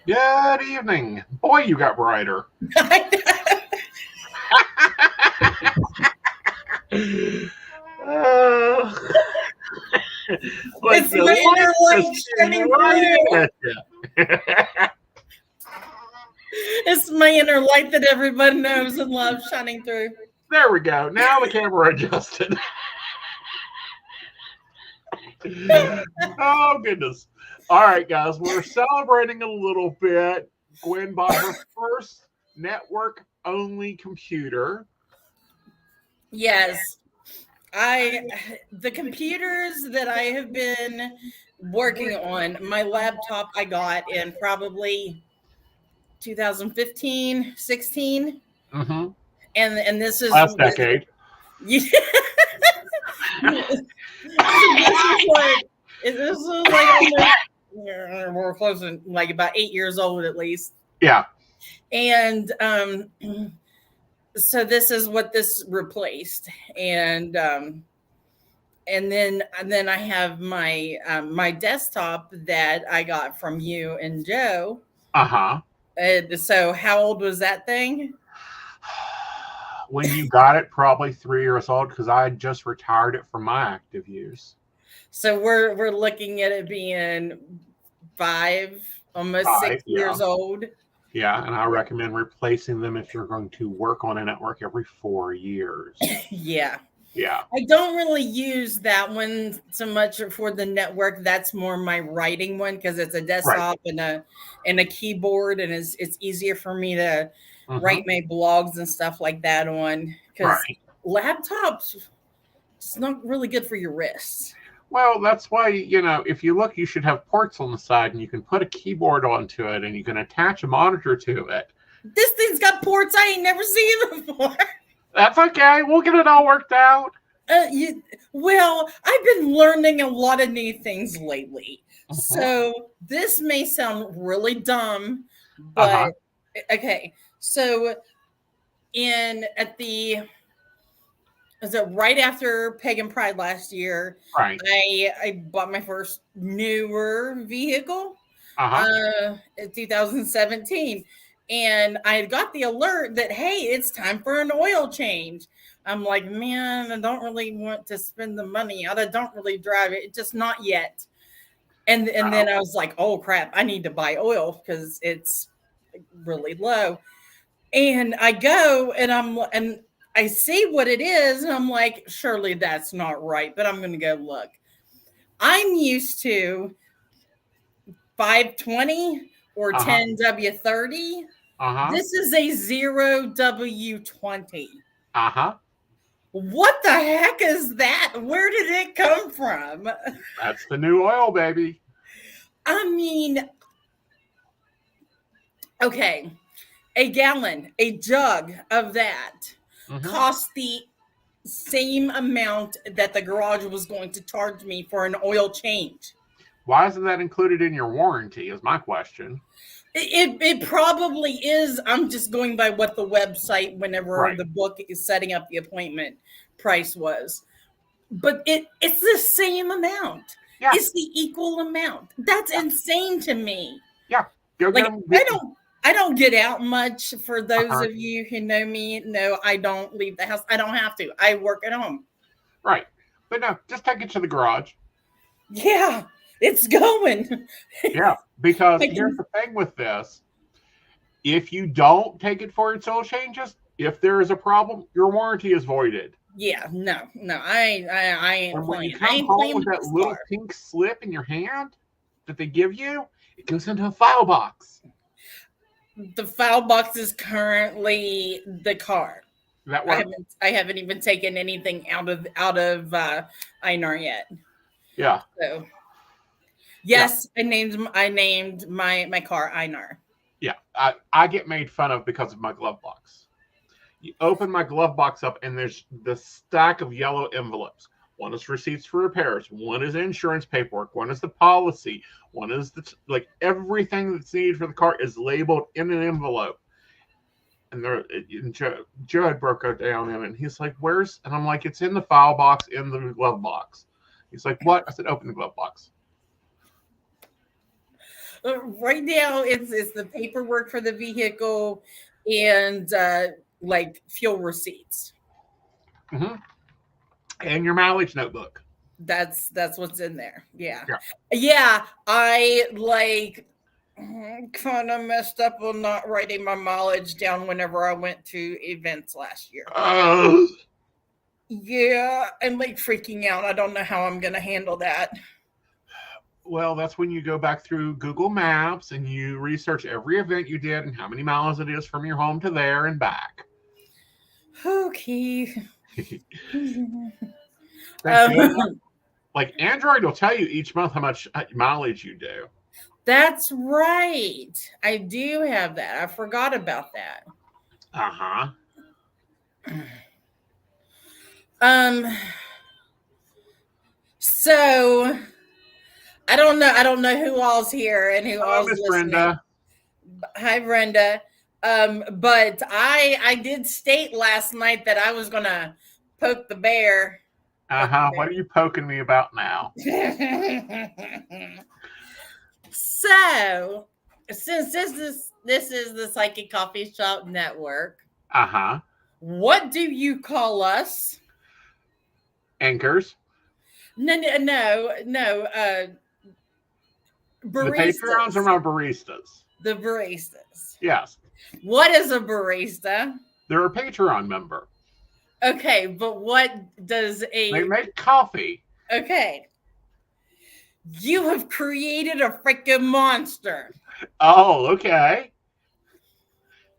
Good evening. Boy, you got brighter. It's my inner light shining through. It's my inner light that everybody knows and loves shining through. There we go. Now the camera adjusted. Oh, goodness. All right, guys. We're celebrating a little bit. Gwen bought her first network-only computer. Yes. The computers that I have been working on, my laptop I got in probably 2015, 16. Mm-hmm. And this is last decade. Yeah. This was like we're close to like about 8 years old at least. Yeah. And so this is what this replaced. And then I have my my desktop that I got from you and Joe. Uh-huh. So how old was that thing? When you got it, probably 3 years old, because I had just retired it from my active use. So we're looking at it being 5, almost 6 years old. Yeah, and I recommend replacing them if you're going to work on a network every 4 years. Yeah. Yeah. I don't really use that one so much for the network. That's more my writing one because it's a desktop and a keyboard, and it's easier for me to write my blogs and stuff like that on. Because laptops, it's not really good for your wrists. Well, that's why, if you look, you should have ports on the side, and you can put a keyboard onto it, and you can attach a monitor to it. This thing's got ports I ain't never seen before. That's okay. We'll get it all worked out. Well, I've been learning a lot of new things lately. So this may sound really dumb, but okay. So is it right after Pagan Pride last year? Right. I bought my first newer vehicle in 2017. And I got the alert that, hey, it's time for an oil change. I'm like, man, I don't really want to spend the money. I don't really drive it. Just not yet. And then I was like, oh, crap, I need to buy oil because it's really low. And I go and I see what it is. And I'm like, surely that's not right. But I'm going to go look. I'm used to 520 or 10W30. This is a 0W20. What the heck is that? Where did it come from? That's the new oil, baby. I mean, okay, a gallon, a jug of that cost the same amount that the garage was going to charge me for an oil change. Why isn't that included in your warranty is my question. It probably is. I'm just going by what the website, whenever the book is setting up the appointment, price was. But it's the same amount. Yeah. It's the equal amount. That's insane to me. Yeah. I don't get out much. For those of you who know me, no, I don't leave the house. I don't have to. I work at home. Right. But no, just take it to the garage. Yeah. It's going. Yeah, because here's the thing with this. If you don't take it for its oil changes, if there is a problem, your warranty is voided. Yeah, no, I ain't and playing. When you come home with that little pink slip in your hand that they give you, it goes into a file box. The file box is currently the car. That work? I haven't even taken anything out of Einar yet. Yeah. So yes, yeah. I named my car Einar. Yeah, I get made fun of because of my glove box. You open my glove box up, and there's the stack of yellow envelopes. One is receipts for repairs. One is insurance paperwork. One is the policy. One is like everything that's needed for the car is labeled in an envelope. And Joe had broke it down in it, and he's like, "Where's?" And I'm like, "It's in the file box in the glove box." He's like, "What?" I said, "Open the glove box." Right now, it's the paperwork for the vehicle and like fuel receipts. Mm-hmm. And your mileage notebook. That's what's in there. Yeah. I like kind of messed up on not writing my mileage down whenever I went to events last year. Yeah, I'm like freaking out. I don't know how I'm going to handle that. Well, that's when you go back through Google Maps and you research every event you did and how many miles it is from your home to there and back. Okay. Like Android will tell you each month how much mileage you do. That's right. I do have that. I forgot about that. So I don't know who all's here and who all's listening. Brenda. Hi, Brenda. But I did state last night that I was gonna poke the bear. What are you poking me about now? So, since this is the Psychic Coffee Shop Network, what do you call us? Anchors. No. Baristas. The Patreons are my baristas. The baristas. Yes. What is a barista? They're a Patreon member. Okay, but what does They make coffee. Okay. You have created a freaking monster. Oh, okay.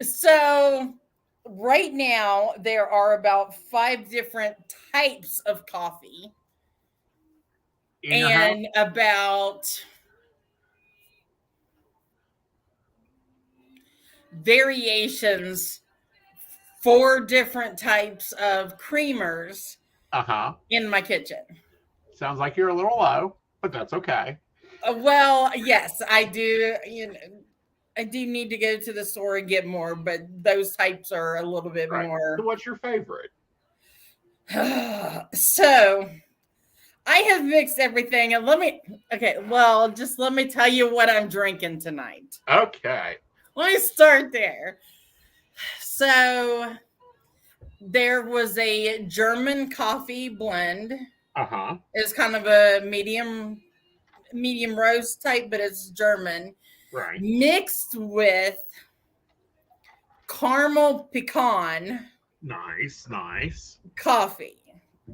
So right now there are about 5 different types of coffee. And about variations, 4 different types of creamers in my kitchen. Sounds like you're a little low, but that's okay. Well, yes, I do. I do need to go to the store and get more, but those types are a little bit more. So what's your favorite? So I have mixed everything, and let me tell you what I'm drinking tonight. Okay. Let me start there. So there was a German coffee blend. It's kind of a medium roast type, but it's German. Right. Mixed with caramel pecan. Nice. Coffee.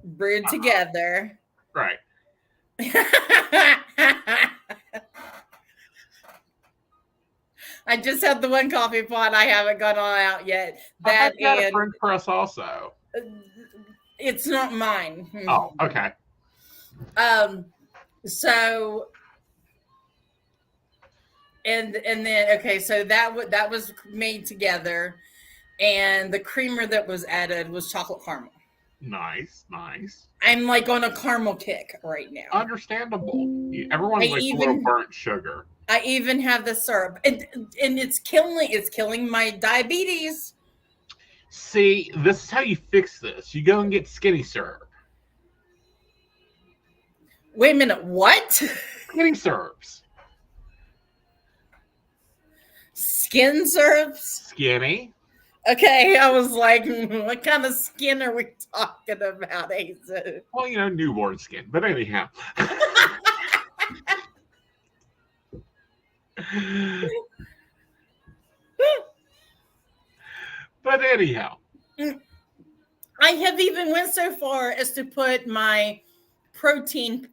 Brewed together. Right. I just had the one coffee pot. I haven't gone on out yet. That and a French press also. It's not mine. Oh, okay. So and then okay, so that was made together, and the creamer that was added was chocolate caramel. Nice. I'm like on a caramel kick right now. Understandable. Everyone's like a little burnt sugar. I even have the syrup, and it's killing my diabetes. See, this is how you fix this. You go and get skinny syrup. Wait a minute, what? Skinny syrups. Skin syrups? Skinny. Okay, I was like, what kind of skin are we talking about, Aeson? Well, newborn skin. But anyhow. I have even went so far as to put my protein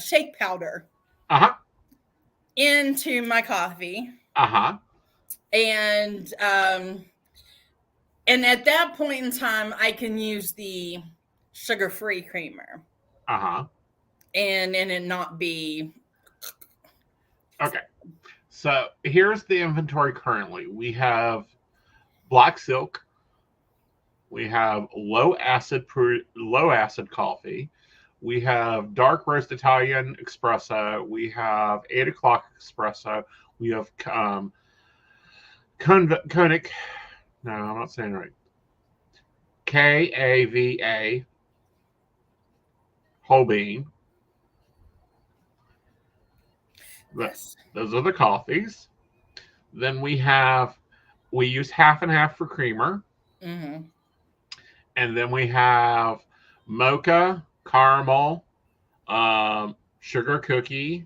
shake powder into my coffee. And And at that point in time, I can use the sugar-free creamer. Uh-huh. And it not be. Okay. So here's the inventory currently. We have black silk. We have low acid coffee. We have dark roast Italian espresso. We have 8 o'clock espresso. We have Koenig. No, I'm not saying it right. KAVA whole bean. Yes. Those are the coffees. Then we use half and half for creamer. Mm-hmm. And then we have mocha, caramel, sugar cookie,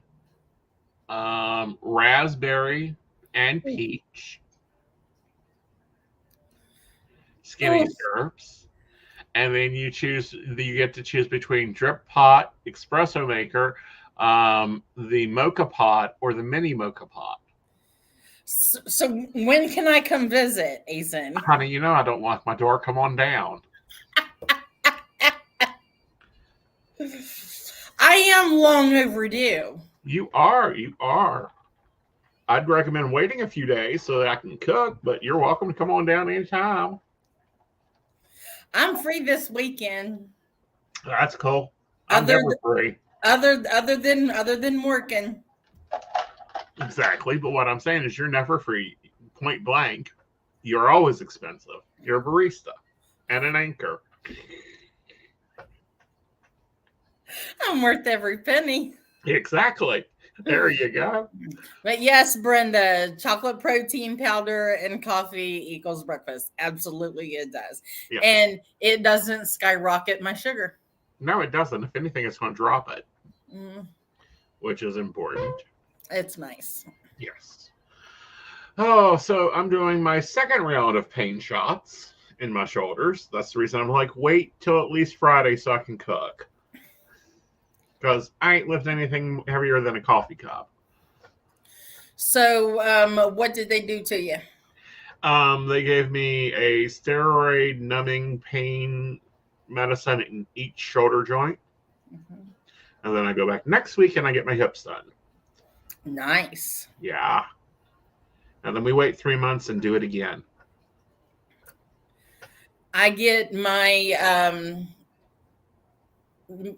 raspberry, and peach. Skinny syrups. And then you get to choose between drip pot, espresso maker, the mocha pot, or the mini mocha pot. So when can I come visit, Aeson? Honey, you know I don't lock my door. Come on down. I am long overdue. You are. I'd recommend waiting a few days so that I can cook, but you're welcome to come on down anytime. I'm free this weekend. That's cool. I'm never free. Other than working. Exactly, but what I'm saying is you're never free. Point blank. You're always expensive. You're a barista and an anchor. I'm worth every penny. Exactly. There you go. But yes, Brenda, chocolate protein powder and coffee equals breakfast. Absolutely, it does. Yep. And it doesn't skyrocket my sugar. No, it doesn't. If anything, it's going to drop it, which is important. It's nice. Yes. Oh, so I'm doing my second round of pain shots in my shoulders. That's the reason I'm like, wait till at least Friday so I can cook. Because I ain't lifting anything heavier than a coffee cup. So, what did they do to you? They gave me a steroid numbing pain medicine in each shoulder joint. Mm-hmm. And then I go back next week and I get my hips done. Nice. Yeah. And then we wait 3 months and do it again. I get my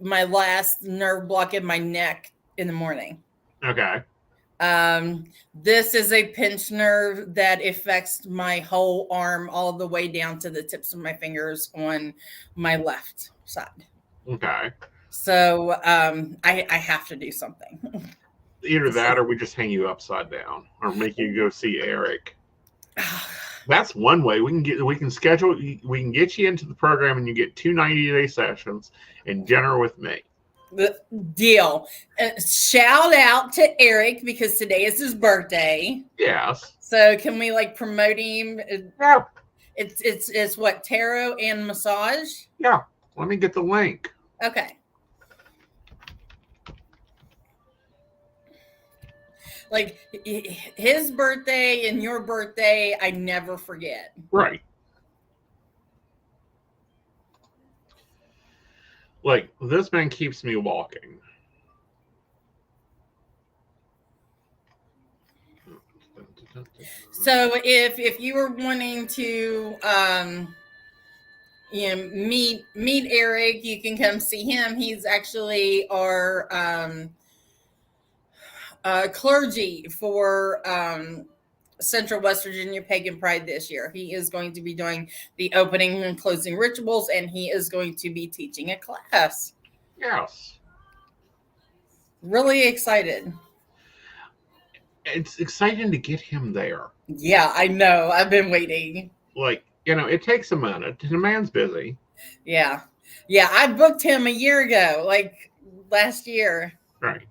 my last nerve block in my neck in the morning. Okay. This is a pinch nerve that affects my whole arm all the way down to the tips of my fingers on my left side. Okay. So I have to do something. Either that or we just hang you upside down or make you go see Eric. That's one way we can get you into the program and you get 2 90-day sessions and dinner with me. The deal. Shout out to Eric because today is his birthday. Yes. So can we promote him? Yeah. It's what, tarot and massage? Yeah. Let me get the link. Okay. His birthday and your birthday, I never forget. Right. This man keeps me walking. So if you were wanting to meet Eric, you can come see him. He's actually our clergy for Central West Virginia Pagan Pride this year. He is going to be doing the opening and closing rituals, and he is going to be teaching a class. Yes. Really excited. It's exciting to get him there. Yeah, I know. I've been waiting. It takes a minute. The man's busy. Yeah. Yeah, I booked him a year ago, last year. Right.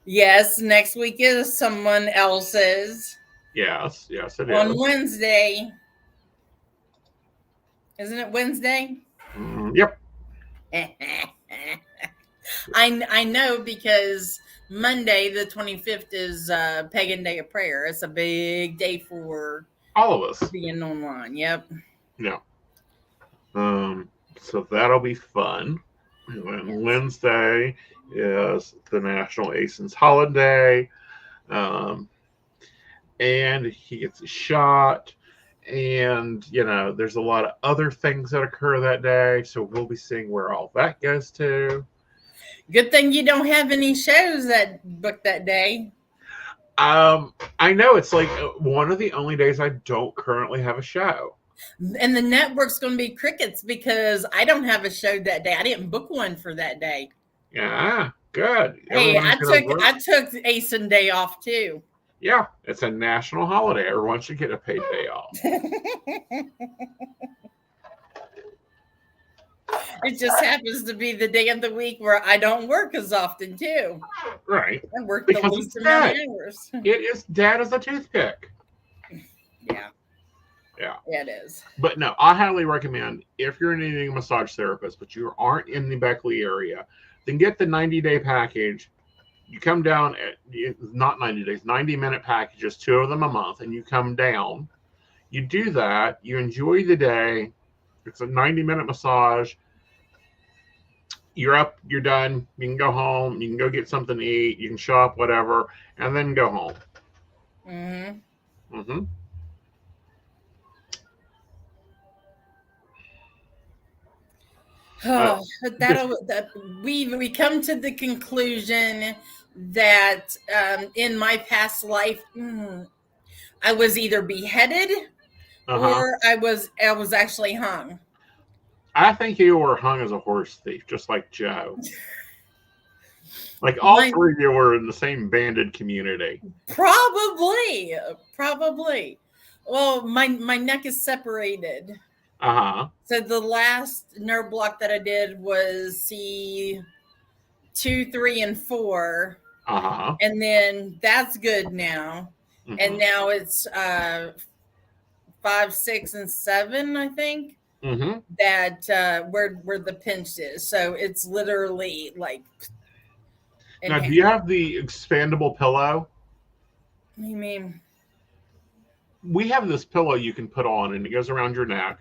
Yes, next week is someone else's. Yes, it is. On Wednesday. Isn't it Wednesday? Yep. I know because Monday, the 25th, is Pagan Day of Prayer. It's a big day for all of us being online. Yep. Yeah. So that'll be fun. And then Wednesday is the National Aeson holiday. Um, and he gets a shot. And, there's a lot of other things that occur that day. So we'll be seeing where all that goes to. Good thing you don't have any shows that booked that day. I know it's like one of the only days I don't currently have a show. And the network's going to be crickets because I don't have a show that day. I didn't book one for that day. Yeah, good. Hey, Everyone's gonna work. I took Aeson Day off too. Yeah, it's a national holiday. Everyone should get a paid day off. It just happens to be the day of the week where I don't work as often too. Right. I work because the least amount of hours. It is dead as a toothpick. Yeah. Yeah. Yeah, it is. But no, I highly recommend if you're needing a massage therapist, but you aren't in the Beckley area, then get the 90-day package. You come down at not 90 days, 90-minute packages, 2 of them a month, and you come down. You do that. You enjoy the day. It's a 90-minute massage. You're up. You're done. You can go home. You can go get something to eat. You can shop, whatever, and then go home. Mm-hmm. Mm-hmm. We come to the conclusion that in my past life, I was either beheaded or I was actually hung. I think you were hung as a horse thief, just like Joe. Like all 3 of you were in the same banded community. Probably. Well, my neck is separated. So the last nerve block that I did was C2, 3, and 4. And then that's good now. Mm-hmm. And now it's 5, 6, and 7, I think. Mm-hmm. That where the pinch is. So it's literally like. Now, do you have the expandable pillow? What do you mean? We have this pillow you can put on, and it goes around your neck,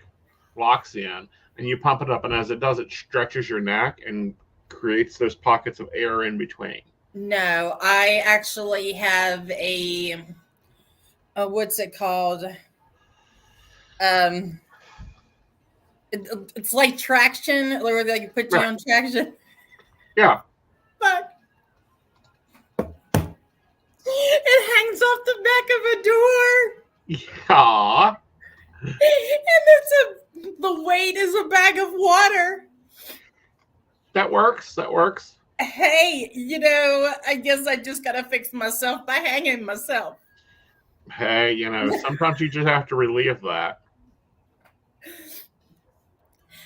locks in, and you pump it up, and as it does, it stretches your neck and creates those pockets of air in between. No, I actually have a what's it called? It's like traction, where they put you on traction. Yeah. But it hangs off the back of a door. Yeah. And the weight is a bag of water. That works. Hey, I guess I just got to fix myself by hanging myself. Hey, sometimes you just have to relieve that.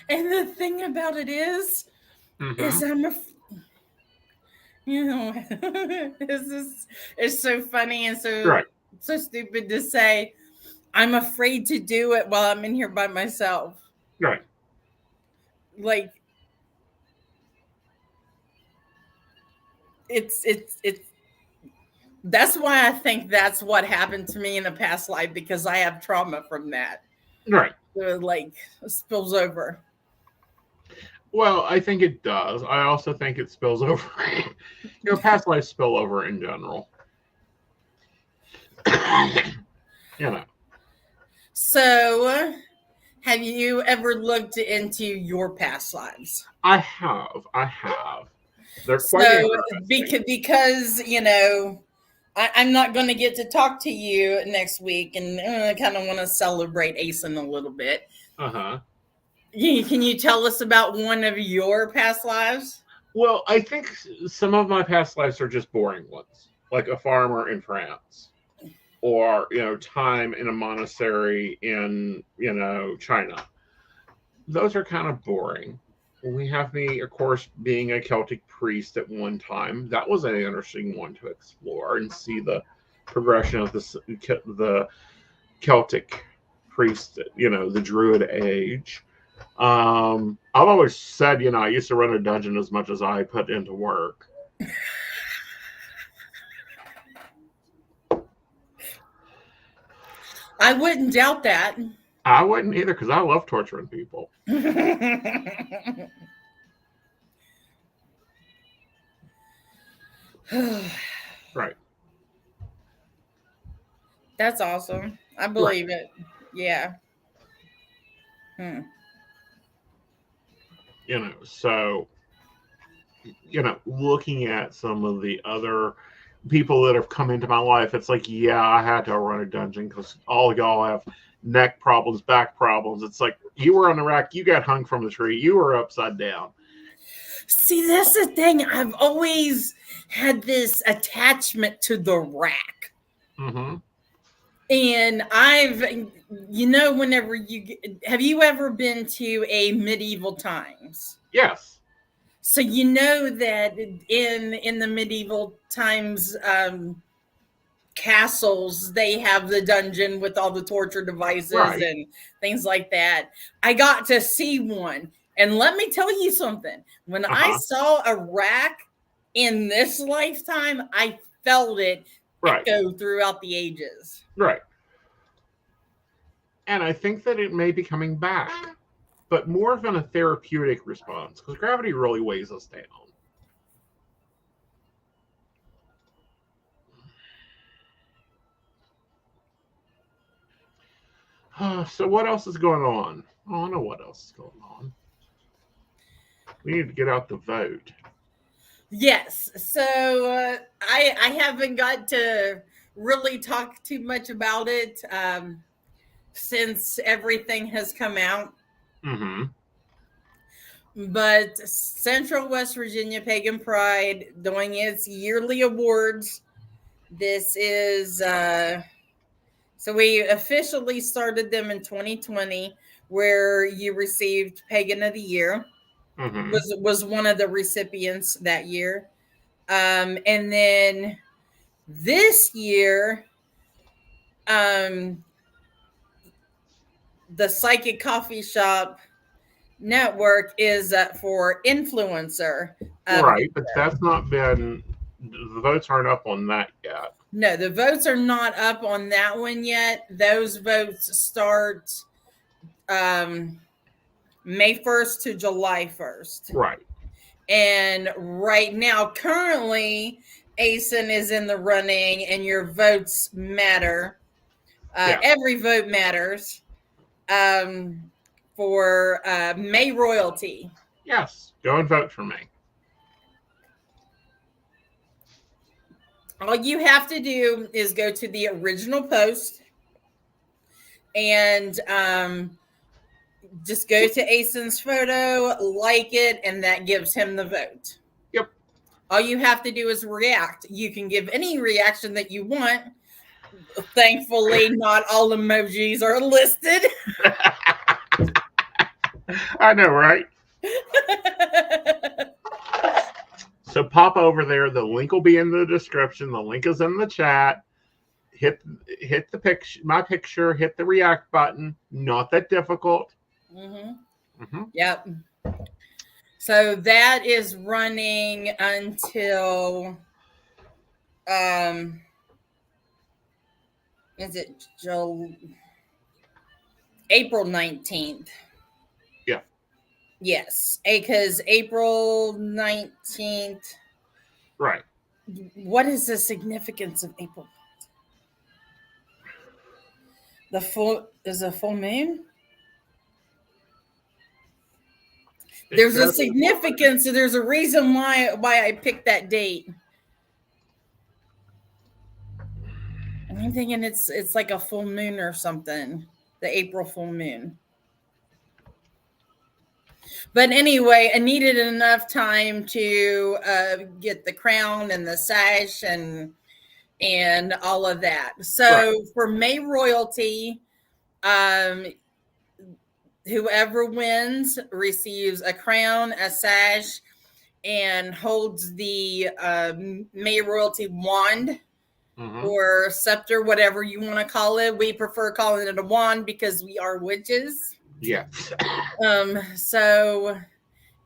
And the thing about it is I'm it's so funny and so stupid to say. I'm afraid to do it while I'm in here by myself. Right. Like it's that's why I think that's what happened to me in a past life, because I have trauma from that. Right. So it spills over. Well, I think it does. I also think it spills over. Past life spill over in general. So, have you ever looked into your past lives? I have. They're quite interesting. Because I'm not going to get to talk to you next week, and I kind of want to celebrate Aeson a little bit. Can you tell us about one of your past lives? Well, I think some of my past lives are just boring ones, like a farmer in France, or time in a monastery in China. Those are kind of boring. We have me, of course, being a Celtic priest at one time. That was an interesting one to explore and see the progression of the Celtic priest, the Druid age. I've always said, I used to run a dungeon as much as I put into work. I wouldn't doubt that. I wouldn't either because I love torturing people. Right. That's awesome. I Right. believe it. Yeah. So, looking at some of the other people that have come into my life, it's like, yeah, I had to run a dungeon because all of y'all have neck problems, back problems. It's like you were on the rack, you got hung from the tree, you were upside down. See, that's the thing. I've always had this attachment to the rack. Mm-hmm. And whenever have you ever been to a medieval times? Yes. So you know that in the medieval times castles, they have the dungeon with all the torture devices Right. and things like that. I got to see one. And let me tell you something. When I saw a rack in this lifetime, I felt it echo throughout the ages. Right. And I think that it may be coming back, but more of a therapeutic response because gravity really weighs us down. So what else is going on? Oh, I know what else is going on. We need to get out the vote. Yes. So I haven't got to really talk too much about it since everything has come out. Mm-hmm. But Central West Virginia Pagan Pride doing its yearly awards. This is so we officially started them in 2020, where you received Pagan of the Year. Mm-hmm. Was one of the recipients that year. And then this year, the Psychic Coffee Shop Network is for influencer. Right, but that's not been, the votes aren't up on that yet. No, the votes are not up on that one yet. Those votes start May 1st to July 1st. Right. And right now, currently, Aeson is in the running, and your votes matter. Every vote matters for May royalty. Yes, go and vote for me. All you have to do is go to the original post and just go to Aeson's photo, like it, and that gives him the vote. Yep. All you have to do is react. You can give any reaction that you want. Thankfully, not all emojis are listed. I know, right? So pop over there. The link will be in the description. The link is in the chat. Hit the picture, my picture. Hit the react button. Not that difficult. Mm-hmm. Mm-hmm. Yep. So that is running until is it April 19th? Yeah. Yes, because April 19th. Right. What is the significance of April? Is a full moon? There's a significance. There's a reason why I picked that date. I'm thinking it's like a full moon or something. The April full moon. But anyway, I needed enough time to get the crown and the sash and all of that. So for May royalty, whoever wins receives a crown, a sash, and holds the May royalty wand. Mm-hmm. Or scepter, whatever you want to call it. We prefer calling it a wand because we are witches. Yeah. So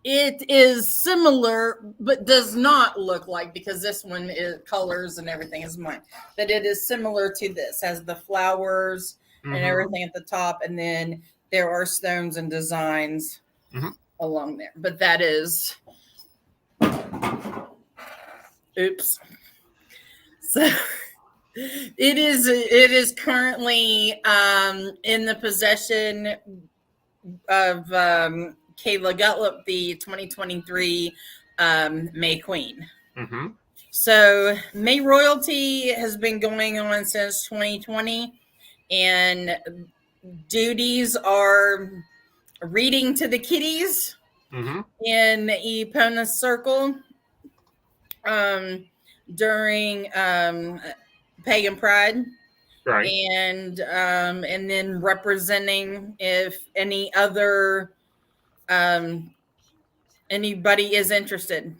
it is similar, but does not look like, because this one is colors and everything is mine. But it is similar to this, has the flowers and everything at the top, and then there are stones and designs along there. But that is, oops. So it is currently in the possession of Kayla Gutlip, the 2023 May Queen. So May royalty has been going on since 2020, and duties are reading to the kiddies in Epona Circle during Pagan Pride. Right. And then representing if any other anybody is interested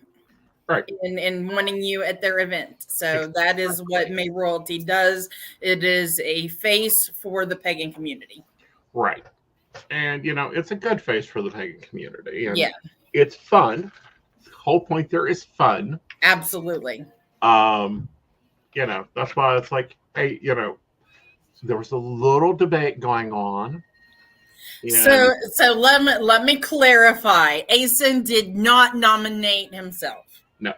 in wanting you at their event. So that is what May Royalty does. It is a face for the pagan community. Right. And, you know, it's a good face for the pagan community. And yeah. It's fun. The whole point there is fun. Absolutely. You know, that's why it's like, hey, you know, there was a little debate going on. So let me clarify. Aeson did not nominate himself. No.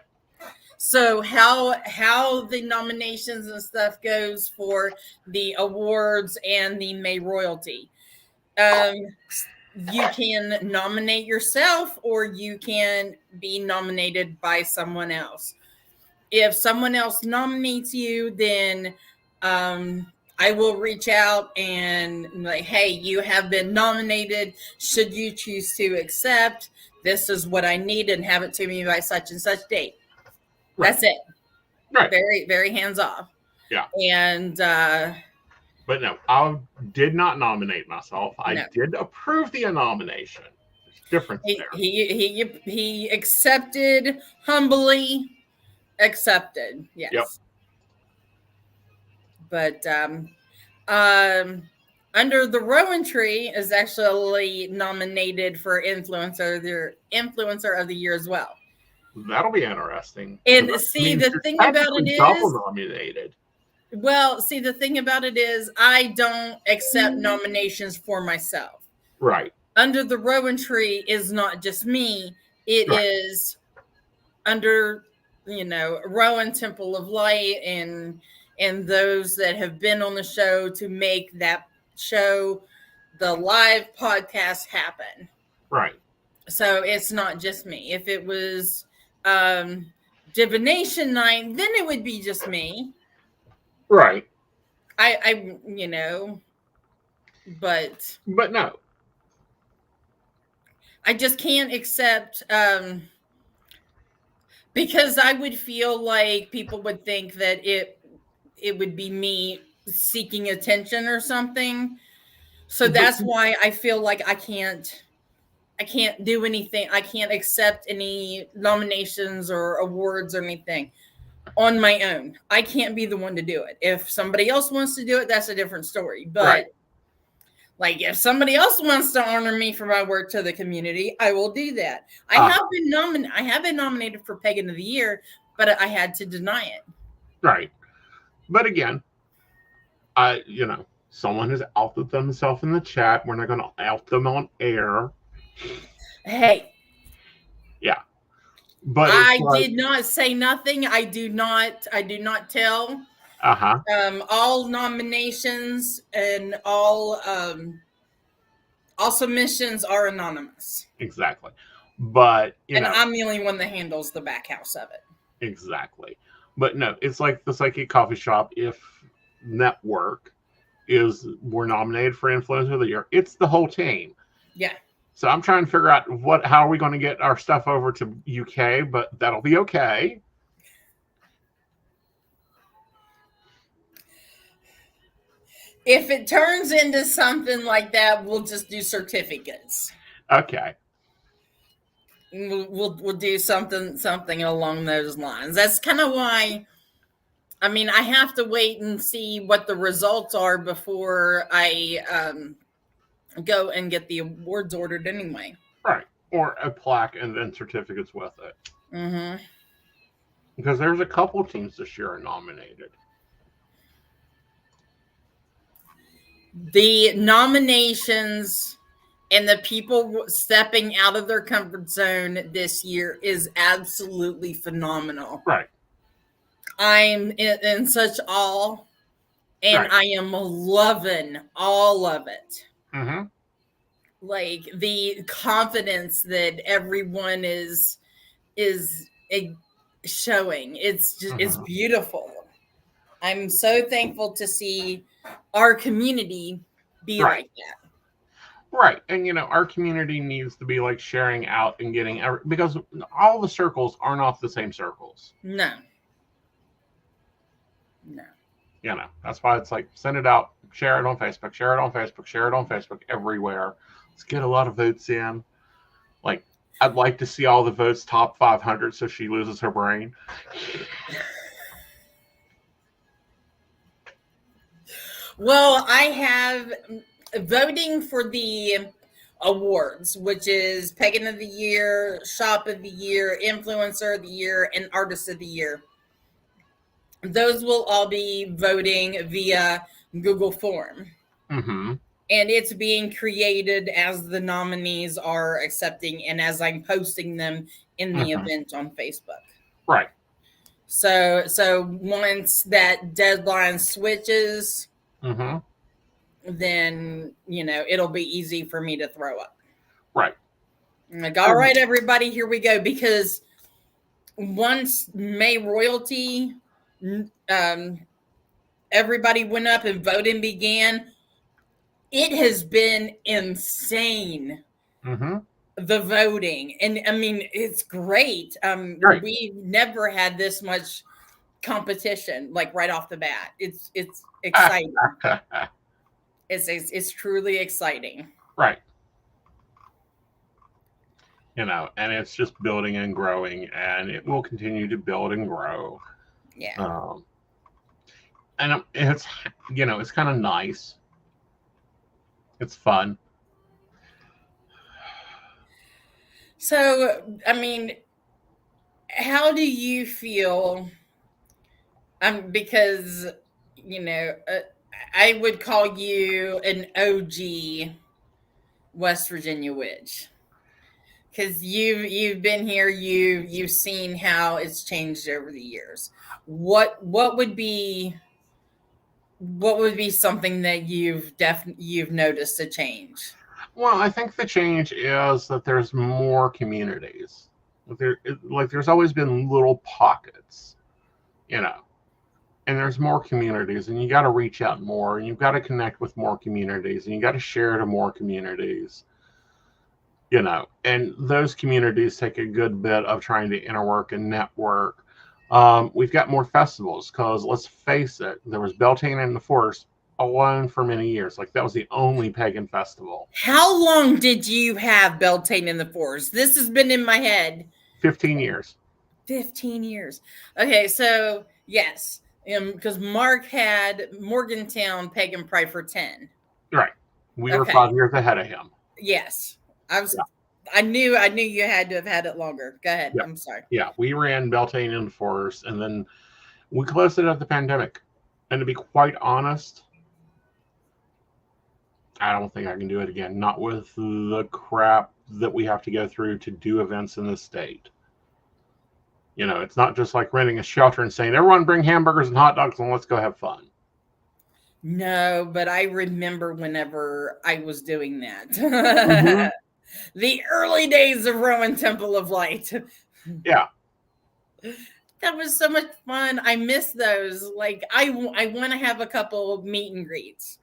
So how the nominations and stuff goes for the awards and the May royalty. You can nominate yourself, or you can be nominated by someone else. If someone else nominates you, then I will reach out and like, hey, you have been nominated. Should you choose to accept, this is what I need, and have it to me by such and such date. Right. That's it. Right. Very, very hands off. Yeah. And but no, I did not nominate myself. I did approve the nomination. There's a difference there. He accepted, humbly accepted. Yes. Yep. But under the Rowan Tree is actually nominated for influencer of the year as well. That'll be interesting. And see, the thing about it is double nominated. Well, see, the thing about it is I don't accept nominations for myself. Right. Under the Rowan Tree is not just me. It is under, you know, Rowan Temple of Light and those that have been on the show to make that show, the live podcast, happen. Right. So it's not just me. If it was Divination Night, then it would be just me. Right. I you know, but no. I just can't accept because I would feel like people would think that it would be me seeking attention or something. So that's why I feel like I can't do anything. I can't accept any nominations or awards or anything on my own. I can't be the one to do it. If somebody else wants to do it, that's a different story. But like if somebody else wants to honor me for my work to the community, I will do that. I have been nominated for Pagan of the Year, but I had to deny it. Right. But again, you know, someone has outed themselves in the chat. We're not going to out them on air. Hey. Yeah. But I did not say nothing. I do not tell. All nominations and all submissions are anonymous. Exactly. But you know, I'm the only one that handles the back house of it. Exactly. But no, it's like the Psychic Coffee Shop. If Network we're nominated for Influencer of the Year, it's the whole team. Yeah. So I'm trying to figure out how are we going to get our stuff over to UK, but that'll be okay. If it turns into something like that, we'll just do certificates. Okay. We'll do something along those lines. That's kind of why. I mean, I have to wait and see what the results are before I go and get the awards ordered anyway. Right. Or a plaque and then certificates with it. Mm-hmm. Because there's a couple teams this year are nominated. The nominations and the people stepping out of their comfort zone this year is absolutely phenomenal. Right. I'm in such awe, and Right. I am loving all of it. Mm-hmm. Like the confidence that everyone is showing. It's just it's Mm-hmm. beautiful. I'm so thankful to see our community be Right. like that. Right. And, our community needs to be like sharing out and getting, because all the circles are not the same circles. No. No. That's why it's like send it out, share it on Facebook, share it on Facebook, share it on Facebook everywhere. Let's get a lot of votes in. Like, I'd like to see all the votes top 500 so she loses her brain. Well, I have voting for the awards, which is Pagan of the Year, Shop of the Year, Influencer of the Year, and Artist of the Year. Those will all be voting via Google form. Mm-hmm. And it's being created as the nominees are accepting and as I'm posting them in the event on Facebook. Right. So once that deadline switches, then it'll be easy for me to throw up. Right. Like, all right, everybody, here we go. Because once May royalty, everybody went up and voting began. It has been insane. The voting, and I mean, it's great. Right. We've never had this much competition, like right off the bat. It's exciting. It's truly exciting. Right. And it's just building and growing, and it will continue to build and grow. Yeah. And it's it's kind of nice. It's fun. So, I mean, how do you feel? Because I would call you an OG West Virginia witch, because you've been here, you've seen how it's changed over the years. What would be something that you've noticed a change? Well, I think the change is that there's more communities. There's always been little pockets, and there's more communities, and you got to reach out more, and you've got to connect with more communities, and you got to share to more communities, and those communities take a good bit of trying to interwork and network. We've got more festivals because, let's face it, there was Beltane in the Forest alone for many years. Like, that was the only pagan festival. How long did you have Beltane in the Forest? This has been in my head. 15 years. 15 years. Okay, so yes, because Mark had Morgantown Pagan Pride for 10. Right. We were 5 years ahead of him. Yes. I knew you had to have had it longer. Go ahead. Yeah. I'm sorry. Yeah, we ran Beltane in the Forest, and then we closed it at the pandemic. And to be quite honest, I don't think I can do it again. Not with the crap that we have to go through to do events in the state. It's not just like renting a shelter and saying, everyone bring hamburgers and hot dogs and let's go have fun. No, but I remember whenever I was doing that. The early days of Roman Temple of Light. Yeah. That was so much fun. I miss those. Like, I want to have a couple of meet and greets.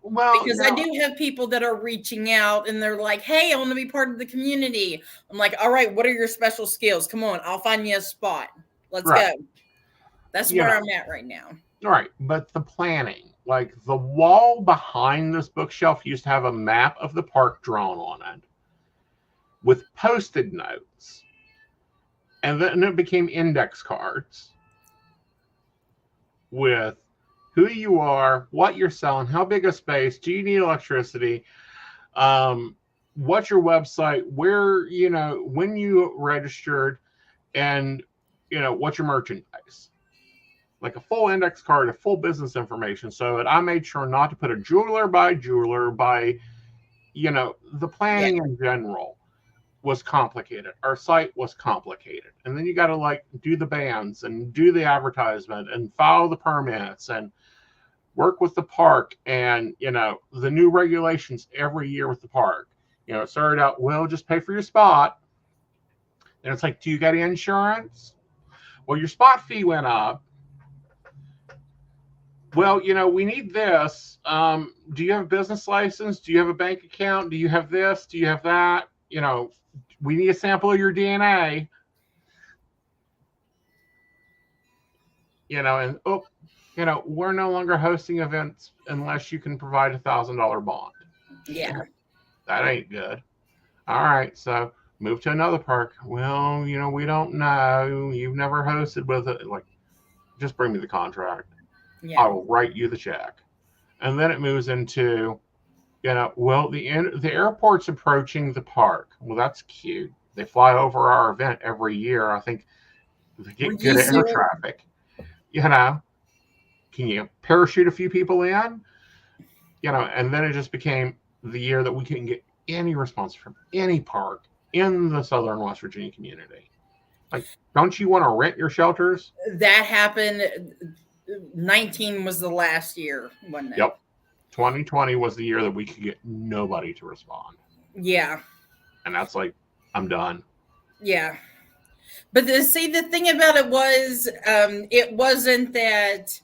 Well, because I do have people that are reaching out and they're like, hey, I want to be part of the community. I'm like, all right, what are your special skills? Come on, I'll find you a spot. Let's go. That's where I'm at right now. All right. But the planning, like the wall behind this bookshelf used to have a map of the park drawn on it with Post-it notes. And then it became index cards with who you are, what you're selling, how big a space, do you need electricity, what's your website, where, when you registered, and, what's your merchandise. like a full index card, a full business information, so that I made sure not to put a jeweler by, the planning in general was complicated. Our site was complicated. And then you got to like do the bans and do the advertisement and file the permits and work with the park and, the new regulations every year with the park. It started out, well, just pay for your spot. And it's like, do you get insurance? Well, your spot fee went up. Well, we need this. Do you have a business license? Do you have a bank account? Do you have this? Do you have that? We need a sample of your DNA. We're no longer hosting events unless you can provide $1,000 bond. Yeah. That ain't good. All right, so move to another park. Well, we don't know. You've never hosted with it. Like, just bring me the contract. Yeah. I will write you the check. And then it moves into, the airport's approaching the park. Well, that's cute. They fly over our event every year. I think they get good air traffic. Can you parachute a few people in? And then it just became the year that we couldn't get any response from any park in the Southern West Virginia community. Like, don't you want to rent your shelters? That happened. 19 was the last year, wasn't it? Yep. 2020 was the year that we could get nobody to respond. Yeah. And that's like, I'm done. Yeah. But the thing about it was, it wasn't that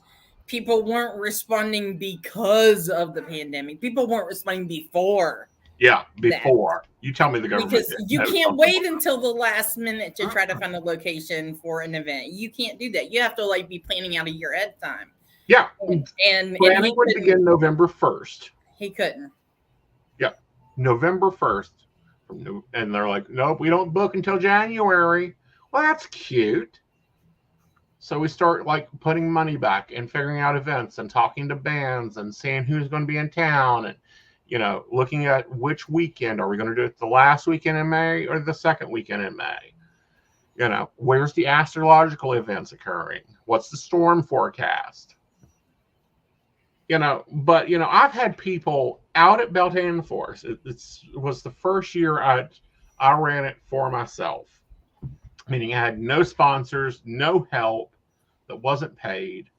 people weren't responding because of the pandemic. People weren't responding before. Yeah, before. That. You tell me the government. Because you can't wait until the last minute to try to find a location for an event. You can't do that. You have to be planning out a year ahead of time. Yeah. And planning would begin November 1st. He couldn't. Yeah. November 1st. And they're like, nope, we don't book until January. Well, that's cute. So we start putting money back and figuring out events and talking to bands and seeing who's going to be in town and, looking at which weekend. Are we going to do it the last weekend in May or the second weekend in May? Where's the astrological events occurring? What's the storm forecast? But, I've had people out at Beltane Forest. It was the first year I ran it for myself. Meaning I had no sponsors, no help that wasn't paid.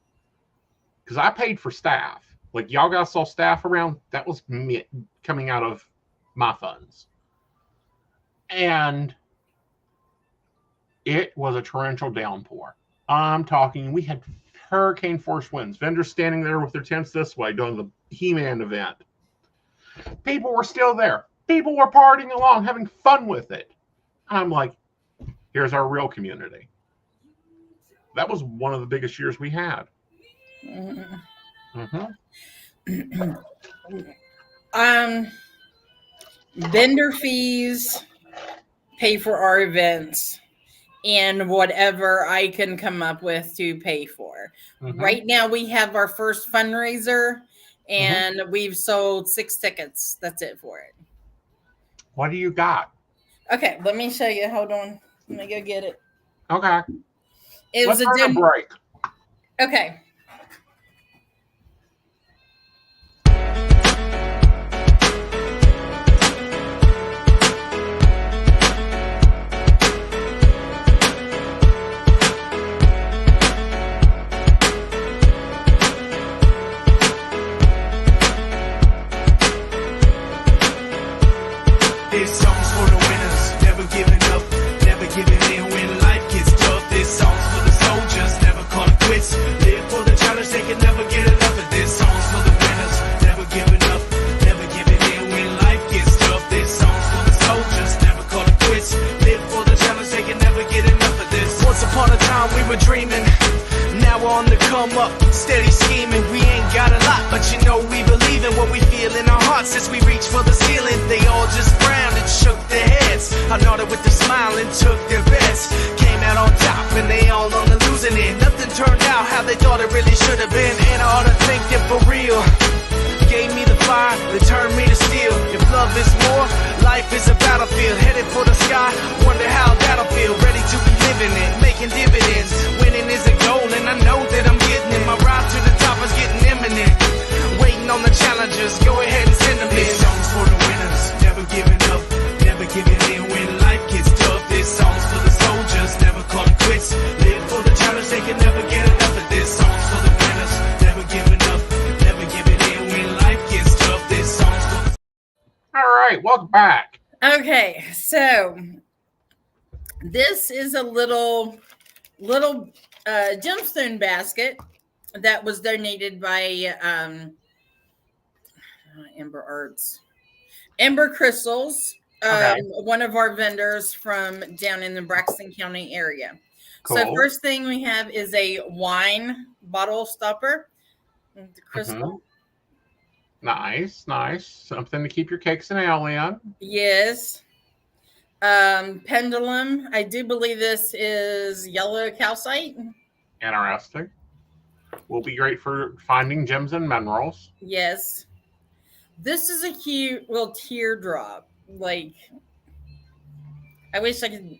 Because I paid for staff. Like, y'all guys saw staff around, that was me coming out of my funds. And it was a torrential downpour. I'm talking, we had hurricane force winds. Vendors standing there with their tents this way doing the He-Man event. People were still there. People were partying along, having fun with it. I'm like, here's our real community. That was one of the biggest years we had. Mm-hmm. Vendor fees pay for our events and whatever I can come up with to pay for. Mm-hmm. Right now we have our first fundraiser and we've sold 6 tickets. That's it for it. What do you got? Okay, let me show you. Hold on. Let me go get it. Okay. Let's take a break. Okay. This song's for the winners, never giving up, never giving in when life gets tough. This song's for the soldiers, never call it quits. Live for the challenge, they can never get enough of this. Song's for the winners, never giving up, never giving in when life gets tough. This song's for the soldiers, never call it quits. Live for the challenge, they can never get enough of this. Once upon a time we were dreaming, now we're on the come up, steady scheming. We ain't got a lot, but we believe in what we feel in our hearts as we reach for the ceiling. They all just frowned and shook their heads. I nodded with a smile and took their bets. Came out on top and they all on the losing end. Nothing turned out how they thought it really should have been. And I ought to thank them for real. Gave me the fire, they turned me to steel. If love is war, life is a battlefield. Headed for the sky, wonder how that'll feel. Ready to be living it, making dividends. Winning is a goal and I know that I'm getting it in when life gets tough. This song's for the soldiers, never call it quits. Live for the challenge, they can never get enough of this. Song's for the winners, never giving up, never giving in when life gets tough. This song's for the... All right, welcome back. Okay, so this is a little gemstone basket that was donated by Ember Crystals, one of our vendors from down in the Braxton County area. Cool. So first thing we have is a wine bottle stopper. The crystal. Nice. Something to keep your cakes and ale in. Yes. Pendulum. I do believe this is yellow calcite. Interesting. Will be great for finding gems and minerals. Yes. This is a cute little teardrop. Like, I wish I could.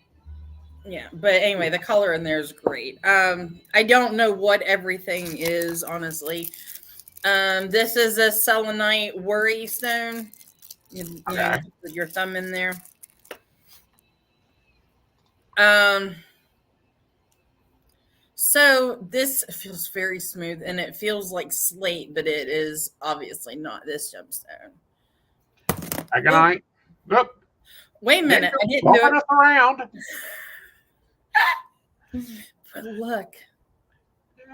Yeah, but anyway, the color in there is great. I don't know what everything is, honestly. This is a selenite worry stone. You know, put your thumb in there. So this feels very smooth, and it feels like slate, but it is obviously not this gemstone. Agonite. Oop. Wait a minute. I didn't do it. Us around. But look.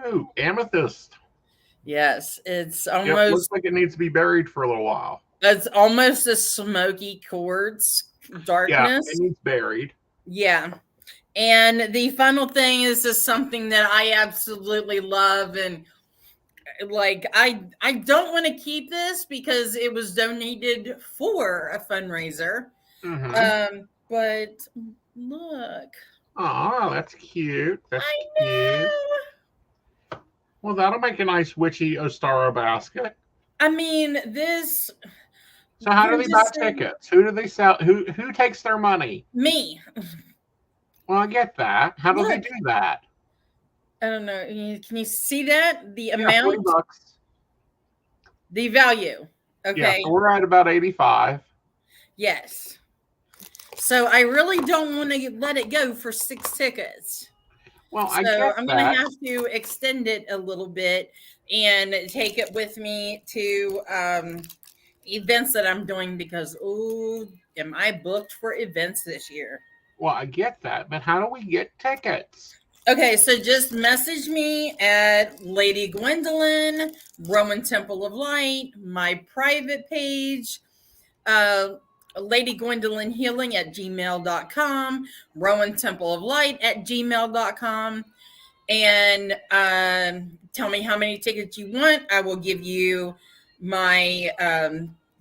Ooh, amethyst. Yes, it's almost. It looks like it needs to be buried for a little while. It's almost a smoky quartz darkness. Yeah, it needs buried. Yeah. And the final thing is just something that I absolutely love. And like, I don't want to keep this because it was donated for a fundraiser. Mm-hmm. But look. Oh, that's cute. That's cute. Well, that'll make a nice witchy Ostara basket. I mean, this. So how do they buy tickets? Who do they sell? Who takes their money? Me. Well, I get that. How do they do that? I don't know. Can you see that? The amount? $40. The value. Okay. Yeah, so we're at about 85. Yes. So I really don't want to let it go for 6 tickets. Well, I'm going to have to extend it a little bit and take it with me to events that I'm doing because, am I booked for events this year? Well, I get that, but how do we get tickets? Okay, so just message me at Lady Gwendolyn, Roman Temple of Light, my private page, Lady Gwendolyn Healing at gmail.com, Roman Temple of Light at gmail.com, and tell me how many tickets you want. I will give you my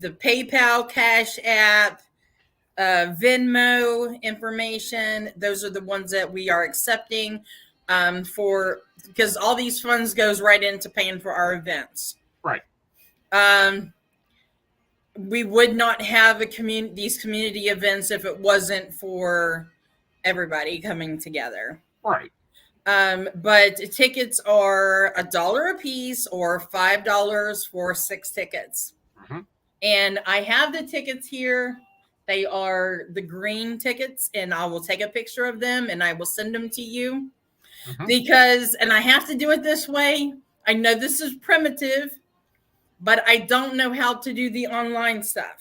the PayPal, Cash App, Venmo information. Those are the ones that we are accepting because all these funds goes right into paying for our events. Right. We would not have these community events if it wasn't for everybody coming together. Right. But tickets are $1 a piece or $5 for 6 tickets. Mm-hmm. And I have the tickets here. They are the green tickets, and I will take a picture of them and I will send them to you and I have to do it this way. I know this is primitive, but I don't know how to do the online stuff.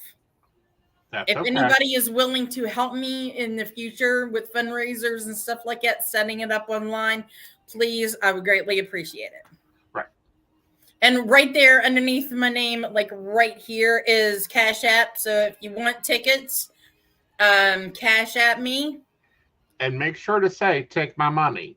If anybody is willing to help me in the future with fundraisers and stuff like that, setting it up online, please, I would greatly appreciate it. Right. And right there underneath my name, like right here, is Cash App. So if you want tickets, Cash App me. And make sure to say, take my money.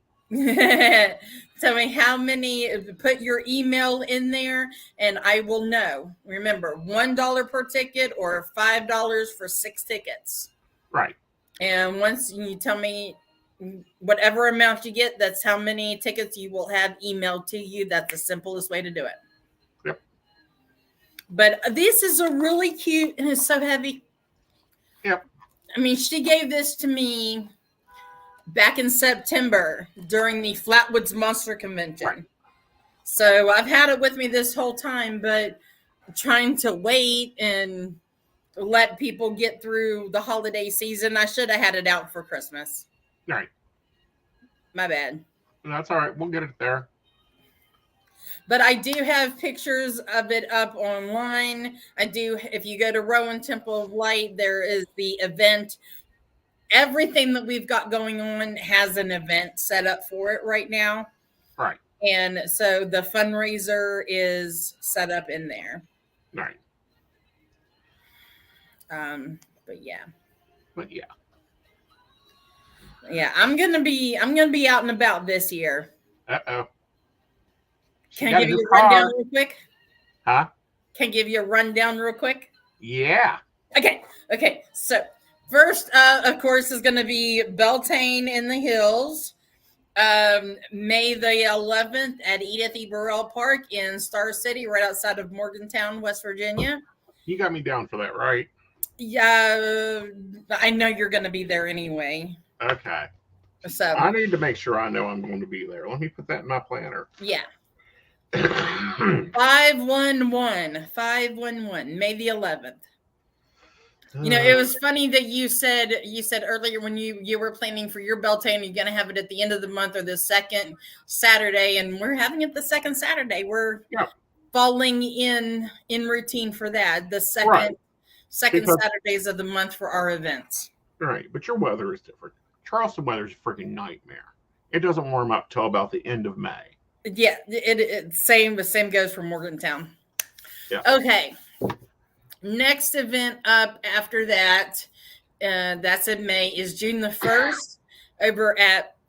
Tell me how many, put your email in there and I will know. Remember, $1 per ticket or $5 for 6 tickets. Right. And once you tell me whatever amount you get, that's how many tickets you will have emailed to you. That's the simplest way to do it. Yep. But this is a really cute, and it's so heavy. Yep. I mean, she gave this to me back in September during the Flatwoods Monster Convention. Right. So I've had it with me this whole time, but trying to wait and let people get through the holiday season. I should have had it out for Christmas. Right. My bad. That's all right. We'll get it there. But I do have pictures of it up online. I do. If you go to Rowan Temple of Light, there is the event. Everything that we've got going on has an event set up for it right now. Right. And so the fundraiser is set up in there. Right. But yeah. Yeah, I'm gonna be out and about this year. Uh-oh. Can I give you a rundown real quick? Huh? Can I give you a rundown real quick? Yeah. Okay. So first, of course, is going to be Beltane in the Hills. May the 11th at Edith E. Burrell Park in Star City, right outside of Morgantown, West Virginia. You got me down for that, right? Yeah, I know you're going to be there anyway. Okay. So I need to make sure I know I'm going to be there. Let me put that in my planner. Yeah. 511, May the 11th. You know, it was funny that you said earlier when you were planning for your Beltane, you're going to have it at the end of the month or the second Saturday, and we're having it the second Saturday. We're falling in routine for that. The second Saturdays of the month for our events. Right, but your weather is different. Charleston weather is a freaking nightmare. It doesn't warm up till about the end of May. Yeah, the same goes for Morgantown. Yeah. Okay. Next event up after that, that's in May, is June the 1st over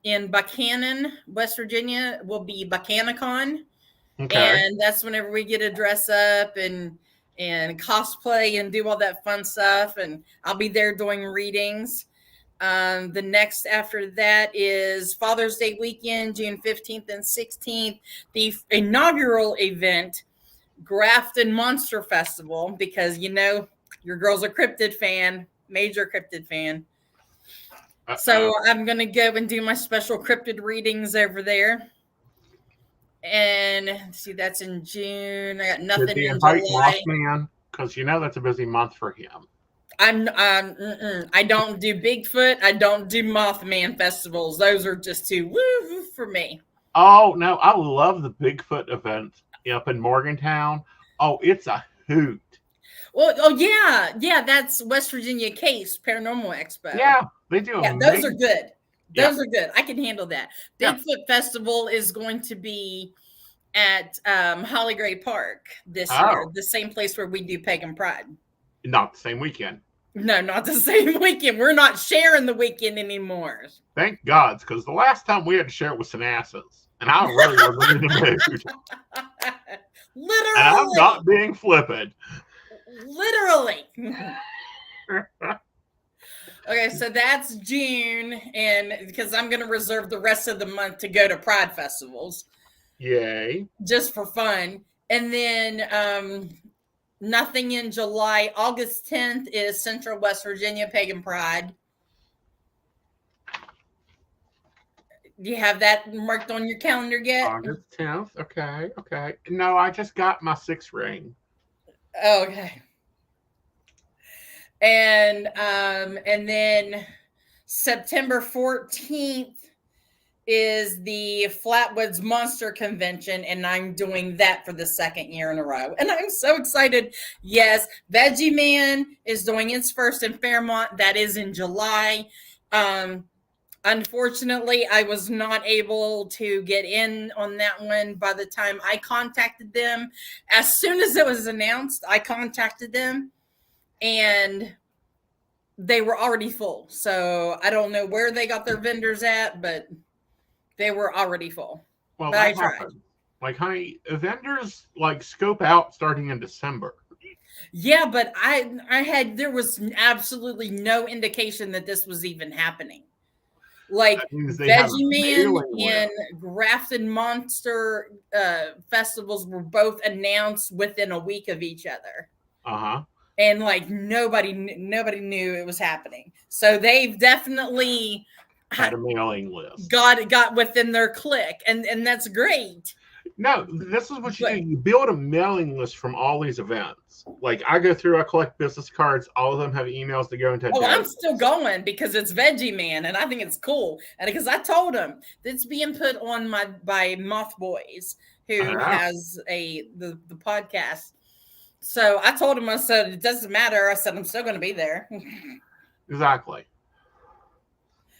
in Buchanan, West Virginia, will be Buchanicon. Okay. And that's whenever we get to dress up and cosplay and do all that fun stuff. And I'll be there doing readings. The next after that is Father's Day weekend, June 15th and 16th, the inaugural event, Grafton Monster Festival, because you know your girl's a cryptid fan, major cryptid fan. So I'm gonna go and do my special cryptid readings over there. And see, that's in June. I got nothing in July. Mothman, because you know that's a busy month for him. I don't do Bigfoot. I don't do Mothman festivals. Those are just too woo for me. Oh no, I love the Bigfoot event up in Morgantown. Oh, it's a hoot. Well, yeah, that's West Virginia Case Paranormal Expo. Yeah, they do. Yeah, those are good. Those are good. I can handle that. Bigfoot Festival is going to be at Holly Gray Park this year, the same place where we do Pagan Pride. Not the same weekend. No, not the same weekend. We're not sharing the weekend anymore. Thank God, because the last time we had to share it with some asses, and I really wasn't in the mood. Literally. And I'm not being flippant. Literally. Okay, so that's June, and because I'm going to reserve the rest of the month to go to Pride festivals. Yay. Just for fun. And then nothing in July. August 10th is Central West Virginia Pagan Pride. Do you have that marked on your calendar yet? August 10th. Okay. No, I just got my 6 ring. Okay. And then September 14th is the Flatwoods Monster Convention, and I'm doing that for the second year in a row. And I'm so excited. Yes, Veggie Man is doing its first in Fairmont. That is in July. Unfortunately, I was not able to get in on that one by the time I contacted them. As soon as it was announced, I contacted them, and they were already full. So I don't know where they got their vendors at, but they were already full. Well, but that I tried. happened. Like, honey, vendors like scope out starting in December. Yeah, but there was absolutely no indication that this was even happening. Like Veggie Man and Grafton Monster festivals were both announced within a week of each other. And like nobody knew it was happening. So they've definitely had a mailing list. Got within their clique, and that's great. No, this is what you do. You build a mailing list from all these events. Like I go through, I collect business cards. All of them have emails to go into. Oh, I'm still going because it's Veggie Man, and I think it's cool. And because I told him it's being put on by Moth Boys, who has the podcast. So I told him, I said, it doesn't matter. I said, I'm still going to be there. Exactly.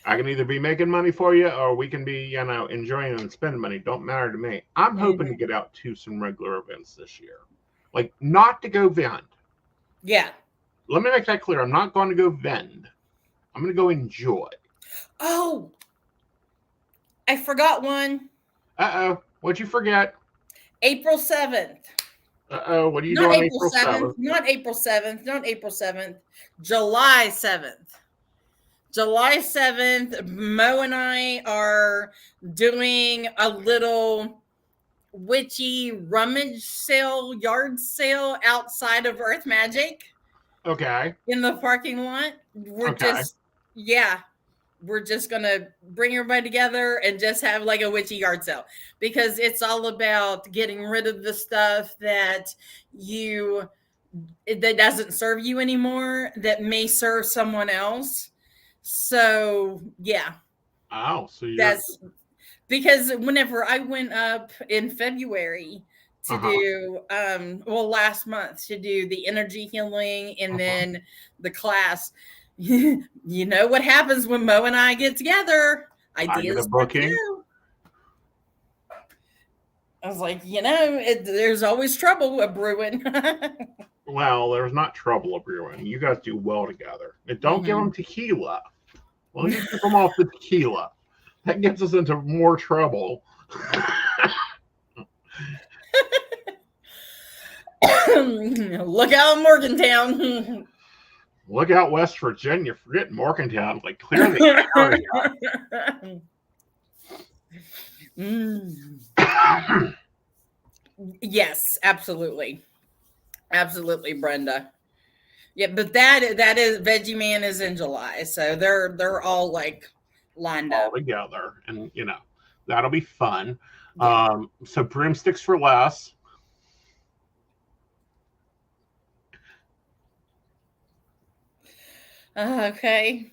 I can either be making money for you or we can be, enjoying and spending money. Don't matter to me. I'm hoping to get out to some regular events this year. Like, not to go vend. Yeah. Let me make that clear. I'm not going to go vend. I'm going to go enjoy. Oh, I forgot one. Uh-oh. What'd you forget? April 7th. Uh-oh. What are you doing April 7th? Not April 7th. Not April 7th. July 7th. July 7th, Mo and I are doing a little witchy rummage sale, yard sale outside of Earth Magic. Okay. In the parking lot. We're just going to bring everybody together and just have like a witchy yard sale because it's all about getting rid of the stuff that doesn't serve you anymore, that may serve someone else. So, yeah. Oh, so that's because whenever I went up in February to do, last month to do the energy healing and then the class, you know what happens when Mo and I get together? Ideas booking. I was like, there's always trouble with brewing. Well, there's not trouble with brewing. You guys do well together. And don't give them tequila. Well, you keep them off the tequila. That gets us into more trouble. Look out in Morgantown. Look out West Virginia. Forget Morgantown. Like, clear the area. Yes, absolutely. Absolutely, Brenda. Yeah, but that is Veggie Man is in July, so they're all like lined all up together, and that'll be fun. Yeah. So broomsticks for less. Okay.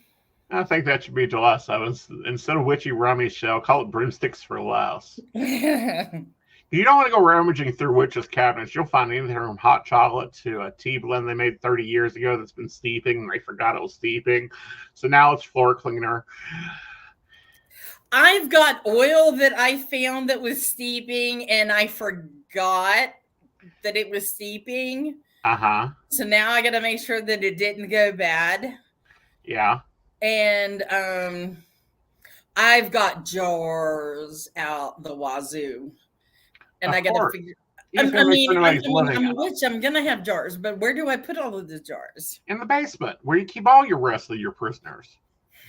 I think that should be July 7th. Instead of Witchy Rummy Show, call it broomsticks for less. You don't want to go rummaging through witches' cabinets. You'll find anything from hot chocolate to a tea blend they made 30 years ago that's been steeping, and they forgot it was steeping. So now it's floor cleaner. I've got oil that I found that was steeping, and I forgot that it was steeping. So now I got to make sure that it didn't go bad. Yeah. And I've got jars out the wazoo. And I got to figure. I'm a witch. I'm gonna have jars, but where do I put all of the jars? In the basement, where you keep all your rest of your prisoners.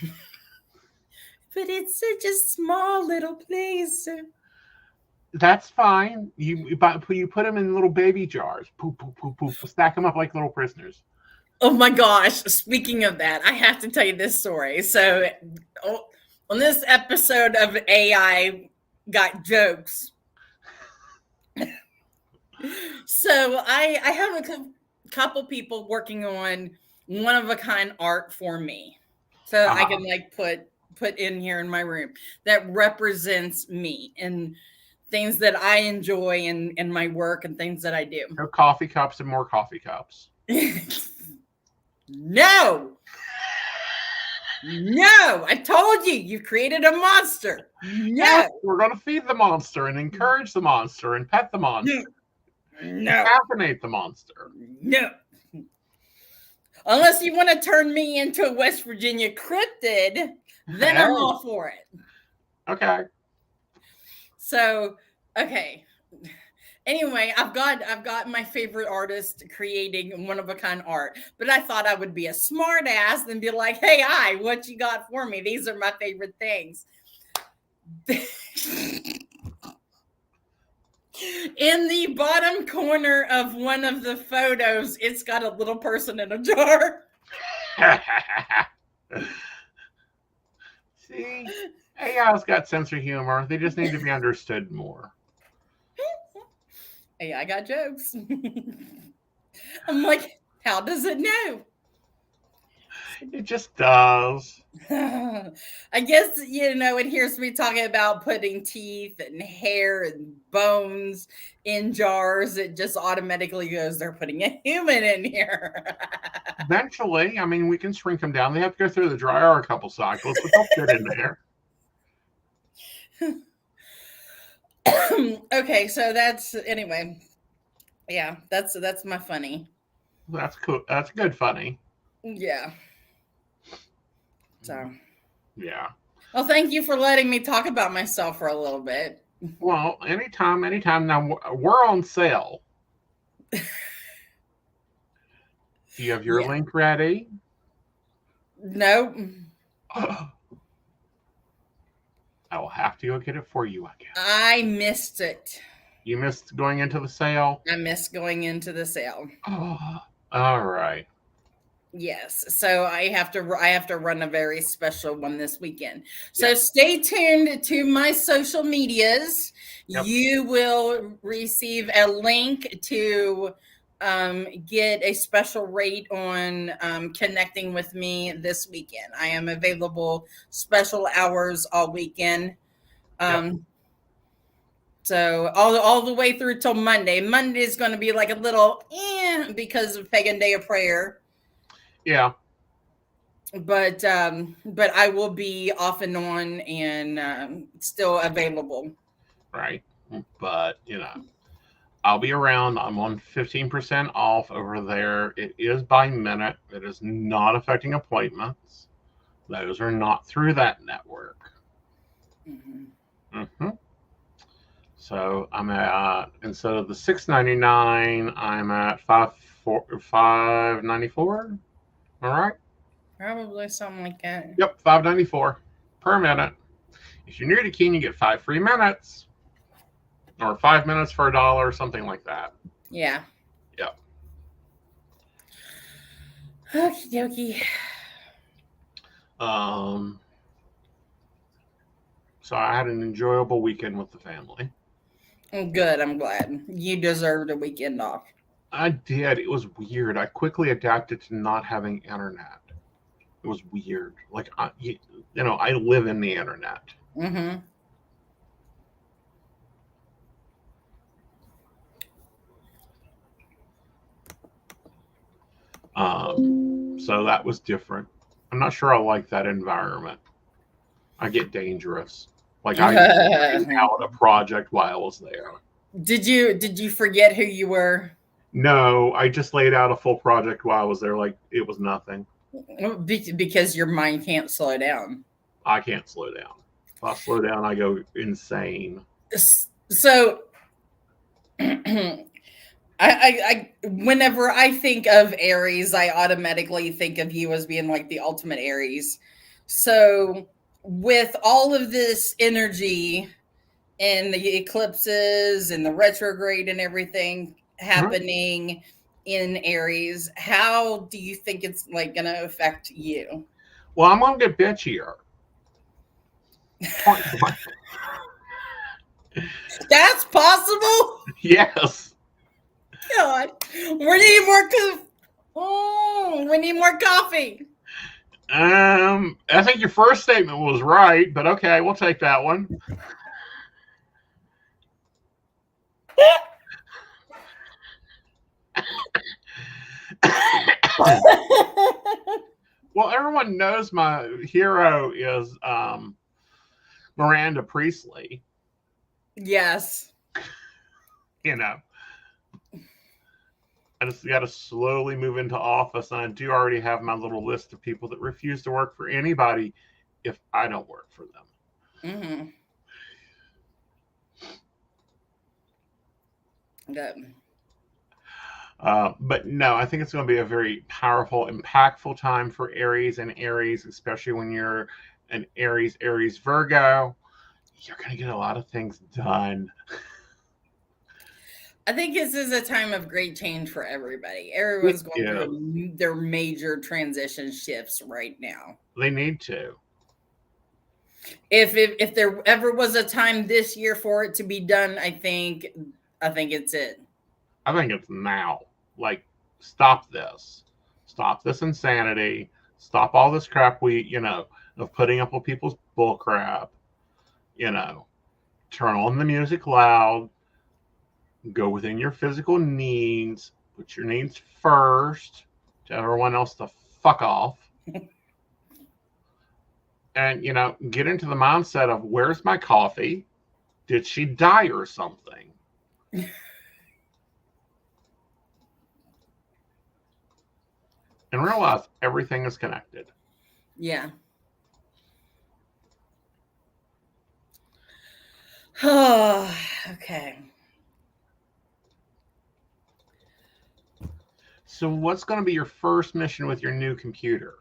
But it's such a small little place. That's fine. You put them in little baby jars. Poof, poof, poof, poof. Stack them up like little prisoners. Oh my gosh! Speaking of that, I have to tell you this story. So, on this episode of AI Got Jokes. So I have a couple people working on one-of-a-kind art for me, so I can like put in here in my room that represents me and things that I enjoy in my work and things that I do. No coffee cups and more coffee cups. No, I told you, you created a monster. No, yes, we're going to feed the monster and encourage the monster and pet the monster. No. Caffeinate the monster. No. Unless you want to turn me into a West Virginia cryptid, then I'm all for it. Okay. So, okay. Anyway, I've got my favorite artist creating one-of-a-kind art, but I thought I would be a smart ass and be like, hey, what you got for me? These are my favorite things. In the bottom corner of one of the photos, it's got a little person in a jar. See, AI's got sense of humor. They just need to be understood more. Hey, I got jokes. I'm like, how does it know? It just does. I guess, it hears me talking about putting teeth and hair and bones in jars. It just automatically goes, they're putting a human in here. Eventually, I mean, we can shrink them down. They have to go through the dryer a couple cycles, but they'll fit in there. Okay, so anyway. Yeah, that's my funny. That's cool. That's good funny. Yeah. So. Yeah. Well, thank you for letting me talk about myself for a little bit. Well, anytime. Now, we're on sale. Do you have your link ready? Nope. I will have to go get it for you, I guess. I missed it. You missed going into the sale? I missed going into the sale. Oh, all right. Yes. So I have to run a very special one this weekend. So stay tuned to my social medias. Yep. You will receive a link to get a special rate on connecting with me this weekend. I am available special hours all weekend. So all the way through till Monday. Monday is going to be like a little because of Pagan Day of Prayer. Yeah. But I will be off and on and still available. Right. But, I'll be around. I'm on 15% off over there. It is by minute. It is not affecting appointments. Those are not through that network. Mm-hmm. So I'm at, instead of the $6.99, I'm at $5.94. All right. Probably something like that. Yep, $5.94 per minute. If you're new to Keen, you get 5 free minutes, or 5 minutes for $1, something like that. Yeah. Yep. Okie dokie. So I had an enjoyable weekend with the family. Good. I'm glad. You deserved a weekend off. I did. It was weird. I quickly adapted to not having internet. It was weird. Like, I live in the internet. Mm-hmm. So that was different. I'm not sure I like that environment. I get dangerous. Like, I laid out a project while I was there. Did you forget who you were? No, I just laid out a full project while I was there. Like, it was nothing. Because your mind can't slow down. I can't slow down. If I slow down, I go insane. So, I whenever I think of Aries, I automatically think of you as being like the ultimate Aries. So, with all of this energy and the eclipses and the retrograde and everything happening in Aries, how do you think it's like going to affect you? Well, I'm going to get bitchier. That's possible? Yes. God, we need more we need more coffee. I think your first statement was right, but okay, we'll take that one. Well, everyone knows my hero is Miranda Priestley. Yes. I just got to slowly move into office, and I do already have my little list of people that refuse to work for anybody if I don't work for them. Mm-hmm. Good. But no, I think it's going to be a very powerful, impactful time for Aries and Aries, especially when you're an Aries Virgo. You're going to get a lot of things done. I think this is a time of great change for everybody. Everyone's going through their major transition shifts right now. They need to. If there ever was a time this year for it to be done, I think it's it. I think it's now. Like, stop this. Stop this insanity. Stop all this crap of putting up with people's bull crap. Turn on the music loud. Go within your physical needs. Put your needs first. Tell everyone else to fuck off. And, get into the mindset of, where's my coffee? Did she die or something? And realize everything is connected. Yeah. Oh, okay. So what's going to be your first mission with your new computer?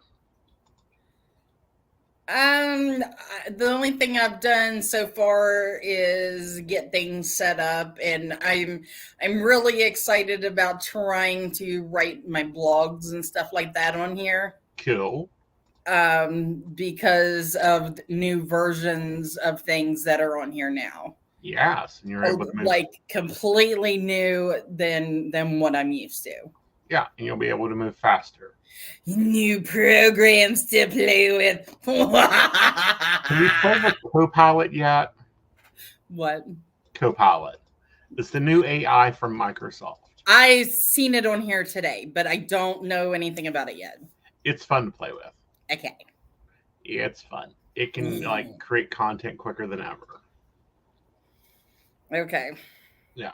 The only thing I've done so far is get things set up, and I'm really excited about trying to write my blogs and stuff like that on here. Cool. Because of new versions of things that are on here now. Yes, and you're able to move, like completely new than what I'm used to. Yeah, and you'll be able to move faster. New programs to play with. Have you played with Copilot yet? What? Copilot. It's the new AI from Microsoft. I've seen it on here today, but I don't know anything about it yet. It's fun to play with. Okay. It's fun. It can create content quicker than ever. Okay. Yeah.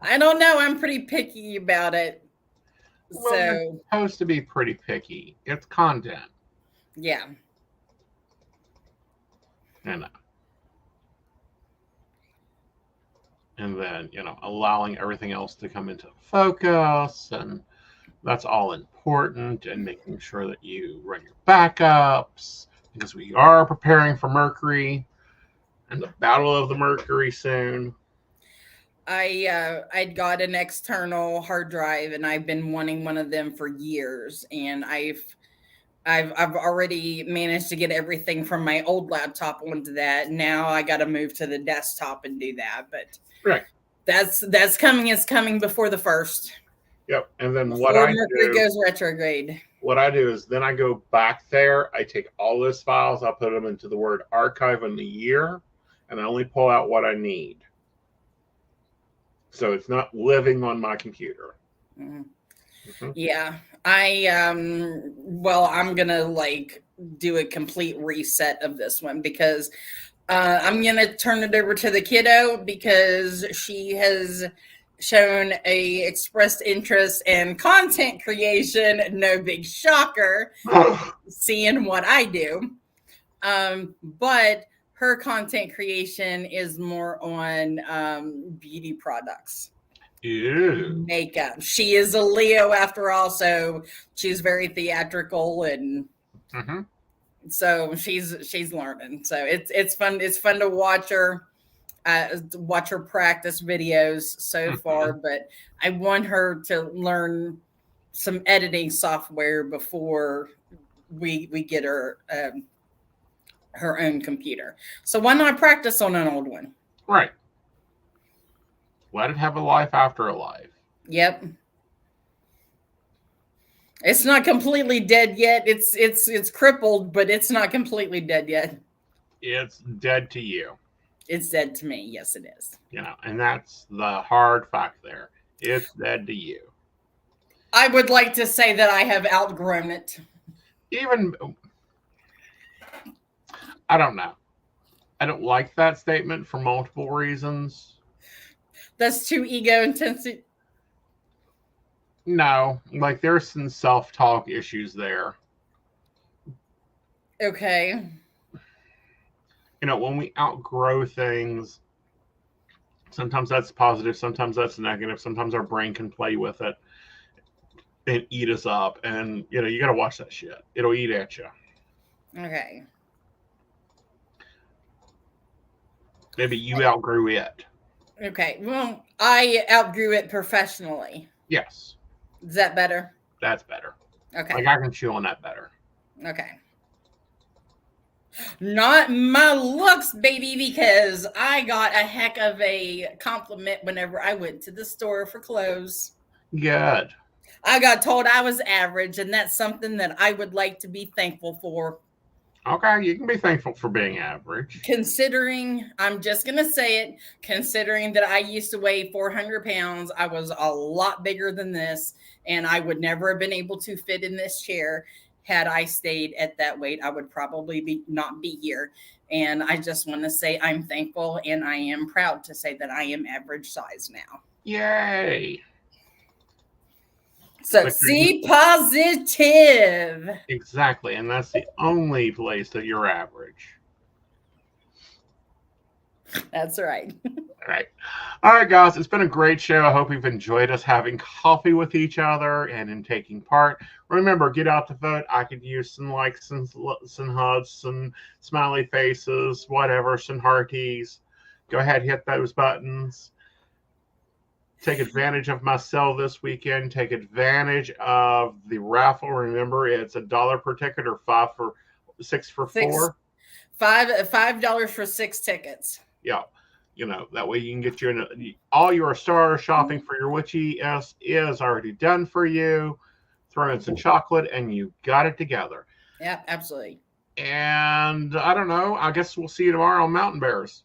I don't know. I'm pretty picky about it. Well, you're supposed to be pretty picky. It's content. Yeah. And then, allowing everything else to come into focus, and that's all important, and making sure that you run your backups, because we are preparing for Mercury and the Battle of the Mercury soon. I got an external hard drive, and I've been wanting one of them for years, and I've already managed to get everything from my old laptop onto that. Now I got to move to the desktop and do that, but right, that's coming. It's coming before the 1st. Yep. And then before Mercury goes retrograde. What I do is then I go back there. I take all those files. I put them into the word archive in the year, and I only pull out what I need. So it's not living on my computer. Mm-hmm. Mm-hmm. Yeah. I'm going to do a complete reset of this one, because I'm going to turn it over to the kiddo, because she has shown a expressed interest in content creation. No big shocker seeing what I do. But her content creation is more on beauty products. Ew. Makeup. She is a Leo after all, so she's very theatrical, and so she's learning. So it's fun. It's fun to watch her practice videos so far, but I want her to learn some editing software before we get her her own computer. So why not practice on an old one? Right. Let it have a life after a life. Yep. It's not completely dead yet. It's crippled, but it's not completely dead yet. It's dead to you. It's dead to me. Yes, it is. And that's the hard fact there. It's dead to you. I would like to say that I have outgrown it. I don't know. I don't like that statement for multiple reasons. That's too ego intensive. No, there's some self-talk issues there. Okay. When we outgrow things, sometimes that's positive, sometimes that's negative, sometimes our brain can play with it and eat us up. And, you got to watch that shit. It'll eat at you. Okay. Maybe you outgrew it. Okay. Well, I outgrew it professionally. Yes. Is that better? That's better. Okay. I can chew on that better. Okay. Not my looks, baby, because I got a heck of a compliment whenever I went to the store for clothes. Good. I got told I was average, and that's something that I would like to be thankful for. Okay, you can be thankful for being average. Considering, I'm just going to say it, considering that I used to weigh 400 pounds, I was a lot bigger than this, and I would never have been able to fit in this chair. Had I stayed at that weight, I would probably not be here. And I just want to say I'm thankful, and I am proud to say that I am average size now. Yay. So see positive. Exactly. And that's the only place that you're average. That's right. All right, guys. It's been a great show. I hope you've enjoyed us having coffee with each other and in taking part. Remember, get out to vote. I could use some likes, some hugs, some smiley faces, whatever, some hearties. Go ahead, hit those buttons. Take advantage of my sale this weekend. Take advantage of the raffle. Remember, it's $1 per ticket or $6 for four. $5 for 6 tickets. Yeah. That way you can get all your Star shopping for your witchy is already done for you. Throw in some chocolate and you got it together. Yeah, absolutely. And I don't know. I guess we'll see you tomorrow on Mountain Bears.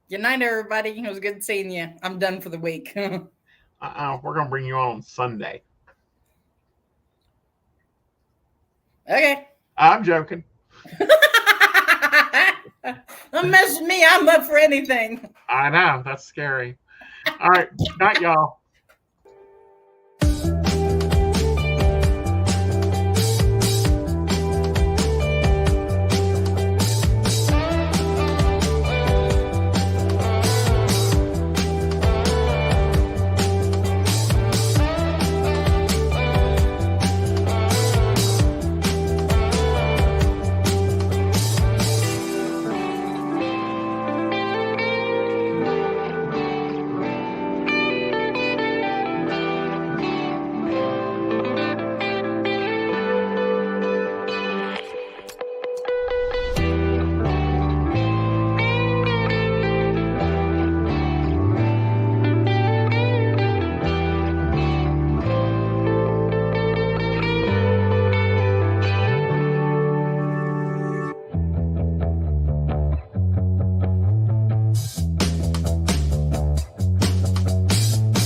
Good night, everybody. It was good seeing you. I'm done for the week. We're going to bring you on Sunday. Okay. I'm joking. Don't mess with me. I'm up for anything. I know. That's scary. All right. Good night, y'all.